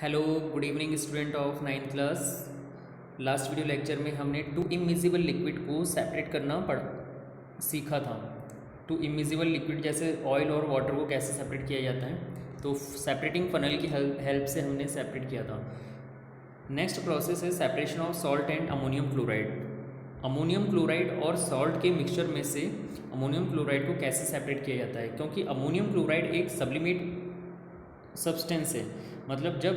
Hello good evening student of ninth class. Last video lecture में हमने to immiscible liquid को separate करना सीखा था। टू इमिजिबल लिक्विड जैसे ऑयल और वाटर को कैसे सेपरेट किया जाता है, तो सेपरेटिंग फनल की हेल्प से हमने सेपरेट किया था। नेक्स्ट प्रोसेस है separation of salt and ammonium chloride. Ammonium chloride और सॉल्ट के मिक्सचर में से अमोनियम क्लोराइड को कैसे सेपरेट किया जाता है, क्योंकि अमोनियम क्लोराइड एक सब्लिमेट सब्सटेंस है। मतलब जब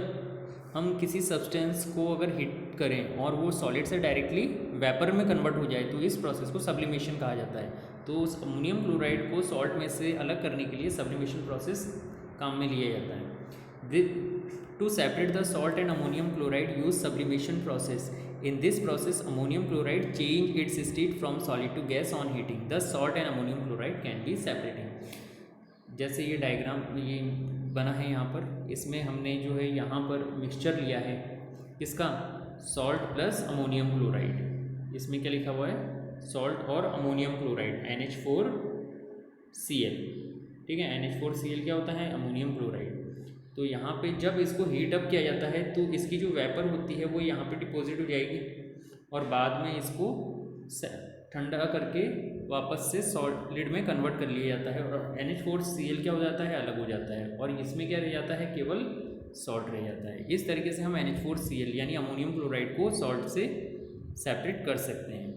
हम किसी सब्सटेंस को अगर हीट करें और वो सॉलिड से डायरेक्टली वेपर में कन्वर्ट हो जाए तो इस प्रोसेस को सब्लिमेशन कहा जाता है। तो उस अमोनियम क्लोराइड को सॉल्ट में से अलग करने के लिए सब्लिमेशन प्रोसेस काम में लिया जाता है। To separate the salt and ammonium chloride use sublimation process. In this process ammonium chloride change its state from solid to gas on heating. The salt and ammonium chloride can be separating. जैसे ये diagram ये बना है यहाँ पर, इसमें हमने जो है यहाँ पर मिक्सचर लिया है किसका, सॉल्ट प्लस अमोनियम क्लोराइड। इसमें क्या लिखा हुआ है, सॉल्ट और अमोनियम क्लोराइड NH4Cl। ठीक है, NH4Cl क्या होता है, अमोनियम क्लोराइड। तो यहाँ पे जब इसको हीट अप किया जाता है तो इसकी जो वेपर होती है वो यहाँ पे डिपॉजिट हो जाएगी और बाद में इसको ठंडा करके वापस से सॉलिड में कन्वर्ट कर लिया जाता है और NH4Cl क्या हो जाता है, अलग हो जाता है और इसमें क्या रह जाता है, केवल सॉल्ट रह जाता है। इस तरीके से हम NH4Cl यानी अमोनियम क्लोराइड को सॉल्ट से सेपरेट कर सकते हैं।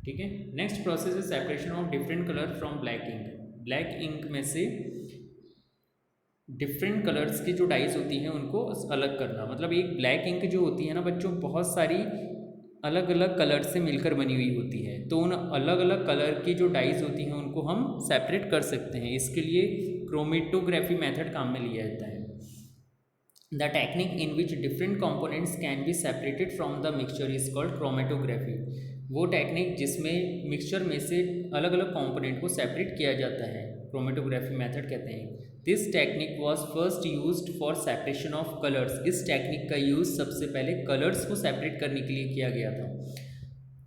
ठीक है, नेक्स्ट प्रोसेस है separation of different colour from black ink. Black ink में से डिफरेंट कलर्स की जो डाइज होती हैं उनको अलग करना। मतलब एक ब्लैक इंक जो होती है ना बच्चों, बहुत सारी अलग अलग कलर से मिलकर बनी हुई होती है, तो उन अलग अलग कलर की जो डाइज होती हैं उनको हम सेपरेट कर सकते हैं। इसके लिए क्रोमेटोग्राफी मेथड काम में लिया जाता है। The technique in which different components can be separated from the mixture is called chromatography. वो टेक्निक जिसमें मिक्सचर में से अलग अलग कंपोनेंट को सेपरेट किया जाता है, क्रोमेटोग्राफी मेथड कहते हैं। This technique was first used for separation of colours. इस टेक्निक का यूज़ सबसे पहले कलर्स को सेपरेट करने के लिए किया गया था।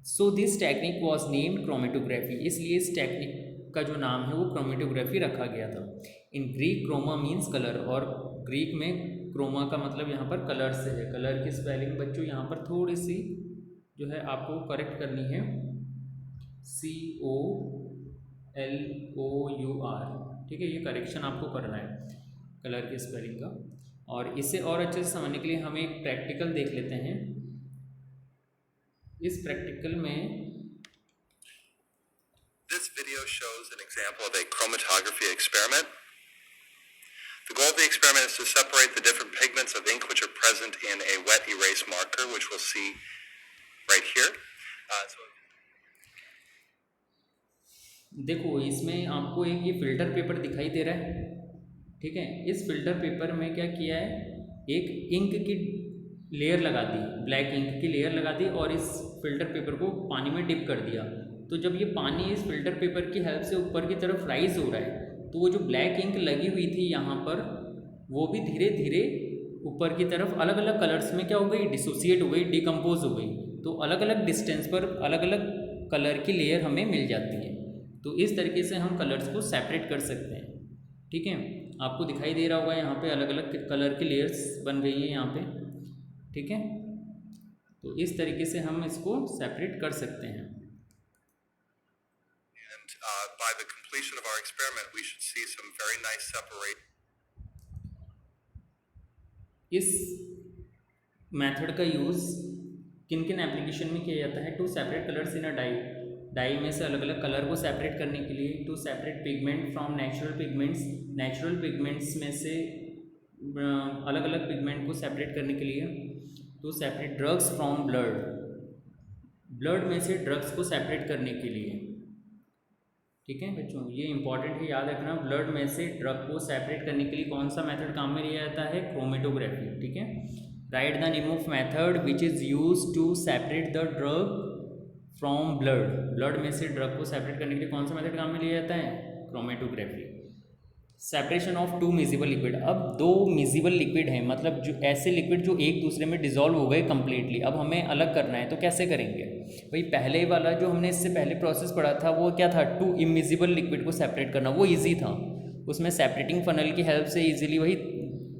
So this technique was named chromatography. इसलिए इस टेक्निक का जो नाम है वो क्रोमेटोग्राफी रखा गया था। In Greek chroma means colour, और ग्रीक में क्रोमा का मतलब यहाँ पर कलर से है। कलर की स्पेलिंग बच्चों यहाँ पर थोड़ी सी जो है आपको करेक्ट करनी है, COLOUR। ठीक है, ये करेक्शन आपको करना है कलर की स्पेलिंग का। और इसे और अच्छे से समझने के लिए हम एक प्रैक्टिकल देख लेते हैं। इस प्रैक्टिकल में This video shows an example of a chromatography experiment. The goal of the experiment is to separate the different pigments of ink which are present in a wet erase marker, which we'll see right here. देखो, इसमें आपको एक ये filter paper दिखाई दे रहा है। ठीक है, इस फिल्टर पेपर में क्या किया है, एक इंक की लेयर लगा दी, ब्लैक इंक की लेयर लगा दी और इस फिल्टर पेपर को पानी में डिप कर दिया। तो जब ये पानी इस फिल्टर पेपर की हेल्प से ऊपर की तरफ राइज हो रहा है तो वो जो ब्लैक इंक लगी हुई थी यहाँ पर वो भी धीरे धीरे ऊपर की तरफ अलग अलग कलर्स में क्या हो गई, डिसोसिएट हो गई, डिकम्पोज हो गई। तो अलग अलग डिस्टेंस पर अलग अलग कलर की लेयर हमें मिल जाती है। तो इस तरीके से हम कलर्स को सेपरेट कर सकते हैं। ठीक है, आपको दिखाई दे रहा होगा यहाँ पे अलग अलग कलर की लेयर्स बन गई है यहाँ पे। ठीक है, तो इस तरीके से हम इसको सेपरेट कर सकते हैं। And by the completion of our experiment, we should see some very nice separation. इस मेथड का यूज़ किन किन एप्लीकेशन में किया जाता है, to separate colours in a dye. Dye में से अलग अलग कलर को सेपरेट करने के लिए, to separate pigment from natural pigments, natural pigments में से अलग अलग पिगमेंट को सेपरेट करने के लिए, to separate drugs from blood, blood में से ड्रग्स को सेपरेट करने के लिए। ठीक है बच्चों, ये इंपॉर्टेंट है, याद रखना। ब्लड में से ड्रग को सेपरेट करने के लिए कौन सा मेथड काम में लिया जाता है, क्रोमेटोग्राफी। ठीक है, right the name of method which is use to separate the drug from blood. Blood में से ड्रग को सेपरेट करने के लिए कौन सा मेथड काम में लिया जाता है, chromatography. Separation of two miscible liquid. अब दो मिजिबल लिक्विड हैं, मतलब जो ऐसे लिक्विड जो एक दूसरे में डिजॉल्व हो गए कम्प्लीटली, अब हमें अलग करना है तो कैसे करेंगे। भाई पहले वाला जो हमने इससे पहले प्रोसेस पढ़ा था वो क्या था, टू इमिजिबल लिक्विड को सेपरेट करना, वो ईजी था। उसमें सेपरेटिंग फनल की हेल्प से ईजिली वही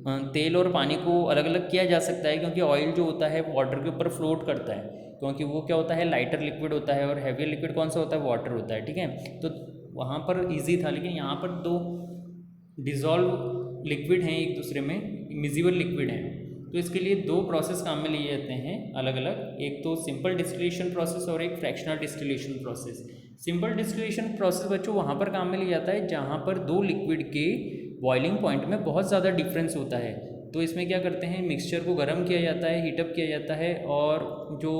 तेल और पानी को अलग अलग किया जा सकता है, क्योंकि ऑयल जो होता है वाटर के ऊपर फ्लोट करता है, क्योंकि वो क्या होता है लाइटर लिक्विड होता है, और हैवियर लिक्विड कौन सा होता है, वाटर होता है, ठीक है। तो वहाँ पर इजी था, लेकिन यहाँ पर दो डिज़ोल्व लिक्विड हैं एक दूसरे में, मिजिबल लिक्विड हैं, तो इसके लिए दो प्रोसेस काम में लिए जाते हैं अलग अलग, एक तो सिंपल डिस्टिलेशन प्रोसेस और एक fractional distillation process. Simple distillation process बच्चों वहाँ पर काम में लिया जाता है जहाँ पर दो लिक्विड के बॉइलिंग पॉइंट में बहुत ज़्यादा डिफरेंस होता है। तो इसमें क्या करते हैं, मिक्सचर को गर्म किया जाता है, हीटअप किया जाता है, और जो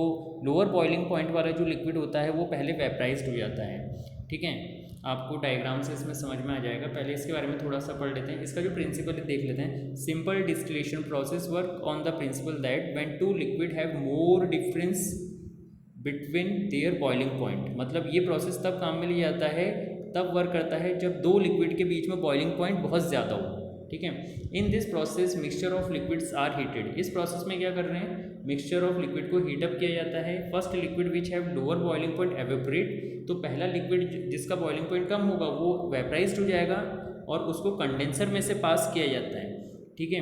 लोअर बॉइलिंग पॉइंट वाला जो लिक्विड होता है वो पहले वेपराइज्ड हो जाता है, ठीक है। आपको डायग्राम से इसमें समझ में आ जाएगा, पहले इसके बारे में थोड़ा सा पढ़ लेते हैं। इसका जो प्रिंसिपल है देख लेते हैं। Simple distillation process work on the principle that when two liquid have more difference between their boiling point, मतलब ये प्रोसेस तब काम में लिया जाता है, तब वर्क करता है जब दो लिक्विड के बीच में बॉइलिंग पॉइंट बहुत ज़्यादा हो, ठीक है। In this process mixture of liquids are heated. इस प्रोसेस में क्या कर रहे हैं, मिक्सचर ऑफ लिक्विड को हीटअप किया जाता है। First liquid which have lower boiling point evaporate, तो पहला लिक्विड जिसका बॉइलिंग पॉइंट कम होगा वो वेपराइज्ड हो जाएगा और उसको कंडेंसर में से पास किया जाता है, ठीक है।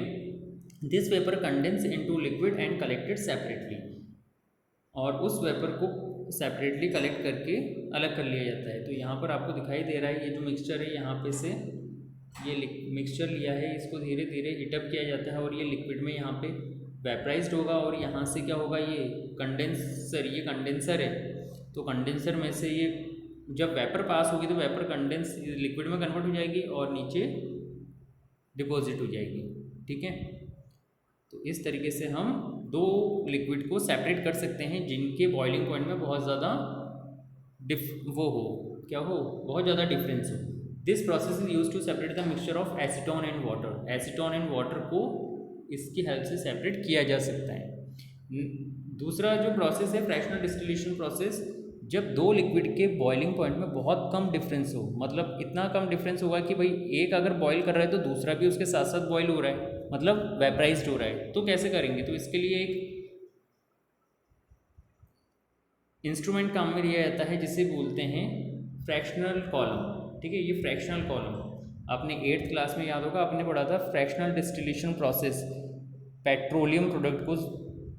This vapour condense into liquid and collected separately, और उस वेपर को सेपरेटली कलेक्ट करके अलग कर लिया जाता है। तो यहाँ पर आपको दिखाई दे रहा है ये जो मिक्सचर है, यहाँ पे से ये मिक्सचर लिया है, इसको धीरे धीरे हीटअप किया जाता है और ये लिक्विड में यहाँ पे वेपराइज्ड होगा, और यहाँ से क्या होगा, ये कंडेंसर, ये कंडेंसर है, तो कंडेंसर में से ये जब वेपर पास होगी तो वेपर कंडेंस लिक्विड में कन्वर्ट हो जाएगी और नीचे डिपॉजिट हो जाएगी, ठीक है। तो इस तरीके से हम दो लिक्विड को सेपरेट कर सकते हैं जिनके बॉइलिंग पॉइंट में बहुत ज़्यादा बहुत ज़्यादा डिफरेंस हो। This process is use to separate the mixture of acetone and water. Acetone and water को इसकी हेल्प से सेपरेट किया जा सकता है। दूसरा जो प्रोसेस है फ्रैक्शनल डिस्टिलेशन प्रोसेस, जब दो लिक्विड के बॉइलिंग पॉइंट में बहुत कम डिफरेंस हो, मतलब इतना कम डिफरेंस होगा कि भाई एक अगर बॉईल कर रहा है तो दूसरा भी उसके साथ साथ बॉईल हो रहा है, मतलब वेपराइज्ड हो रहा है, तो कैसे करेंगे, तो इसके लिए एक इंस्ट्रूमेंट काम में लिया जाता है जिसे बोलते हैं फ्रैक्शनल कॉलम, ठीक है। ये फ्रैक्शनल कॉलम आपने 8th क्लास में याद होगा, आपने पढ़ा था fractional distillation process, petroleum product को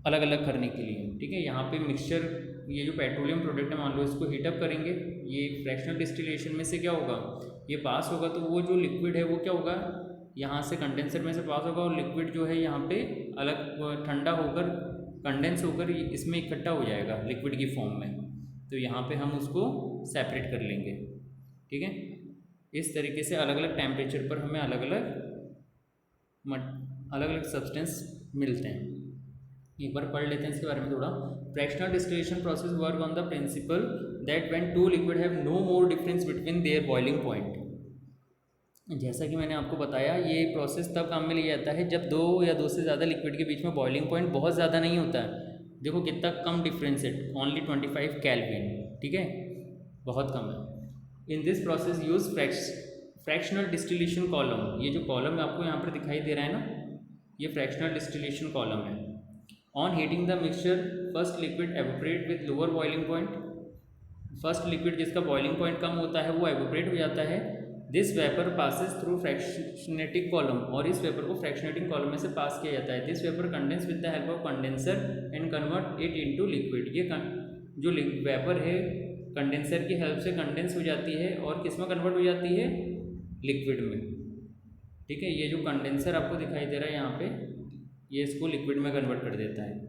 अलग अलग करने के लिए, ठीक है। यहाँ पे मिक्सचर, ये जो पेट्रोलियम प्रोडक्ट है मान लो इसको हीटअप करेंगे, ये फ्रैक्शनल डिस्टिलेशन में से क्या होगा, ये पास होगा, तो वो जो लिक्विड है वो क्या होगा, यहाँ से कंडेंसर में से पास होगा और लिक्विड जो है यहाँ पे अलग ठंडा होकर कंडेंस होकर इसमें इकट्ठा हो जाएगा लिक्विड की फॉर्म में, तो यहाँ पे हम उसको सेपरेट कर लेंगे, ठीक है। इस तरीके से अलग अलग टेम्परेचर पर हमें अलग अलग सब्सटेंस मिलते हैं। एक बार पढ़ लेते हैं इसके बारे में थोड़ा। Fractional distillation process work on the principle that when two liquid have no more difference between their boiling point. जैसा कि मैंने आपको बताया, ये प्रोसेस तब काम में लिया जाता है जब दो या दो से ज़्यादा लिक्विड के बीच में बॉइलिंग पॉइंट बहुत ज़्यादा नहीं होता है। देखो कितना कम डिफरेंस है, ओनली 25 केल्विन, ठीक है, बहुत कम है। In this process use fractional distillation column. ये जो कॉलम आपको यहाँ पर दिखाई दे रहा है ना, ये फ्रैक्शनल डिस्टिलेशन कॉलम है। On heating the mixture first liquid evaporate with lower boiling point. First liquid जिसका बॉइलिंग पॉइंट कम होता है वो एवोपरेट हो जाता है। This vapour passes through fractionating column, और इस वेपर को फ्रैक्शनेटिंग कॉलम में से पास किया जाता है। This vapour condense with the help of condenser and convert it into liquid. ये जो वेपर है कंडेंसर की हेल्प से कंडेंस हो जाती है और किस में कन्वर्ट हो जाती है, लिक्विड में, ठीक है। ये जो कंडेंसर आपको दिखाई दे रहा है यहाँ पे, ये इसको लिक्विड में कन्वर्ट कर देता है।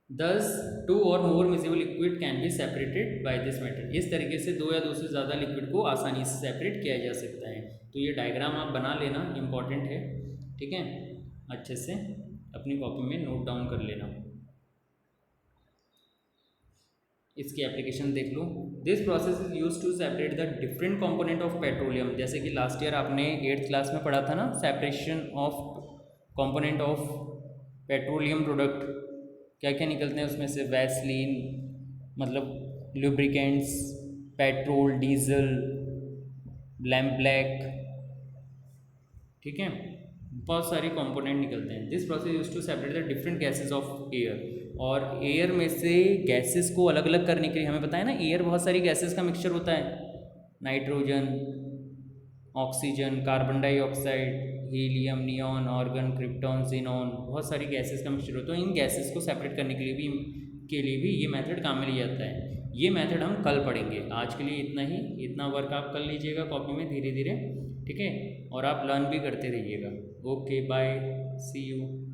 Thus, two or more miscible liquid can be separated by this method। इस तरीके से दो या दो से ज़्यादा लिक्विड को आसानी से सेपरेट किया जा सकता है। तो ये डायग्राम आप बना लेना, इम्पॉर्टेंट है, ठीक है, अच्छे से अपनी कॉपी में नोट डाउन कर लेना। इसकी एप्लीकेशन देख लो। This process is use to separate the different component of petroleum. जैसे कि लास्ट ईयर आपने 8th क्लास में पढ़ा था ना, separation of component of petroleum product, क्या क्या निकलते हैं उसमें से, वैसलीन, मतलब lubricants, petrol, diesel, lamp black, ठीक है, बहुत सारी कंपोनेंट निकलते हैं। This process use to separate the different gases of air. और एयर में से गैसेस को अलग अलग करने के लिए हमें पता है ना, एयर बहुत सारी गैसेस का मिक्सचर होता है, nitrogen, oxygen, carbon dioxide, helium, neon, argon, krypton, xenon, बहुत सारी गैसेस का मिक्सचर होता है। तो इन गैसेस को सेपरेट करने के लिए भी ये मेथड काम में लिया जाता है। ये मेथड हम कल पढ़ेंगे। आज के लिए इतना ही। इतना वर्क आप कर लीजिएगा कॉपी में धीरे धीरे, ठीक है, और आप लर्न भी करते रहिएगा। Okay, bye, see you.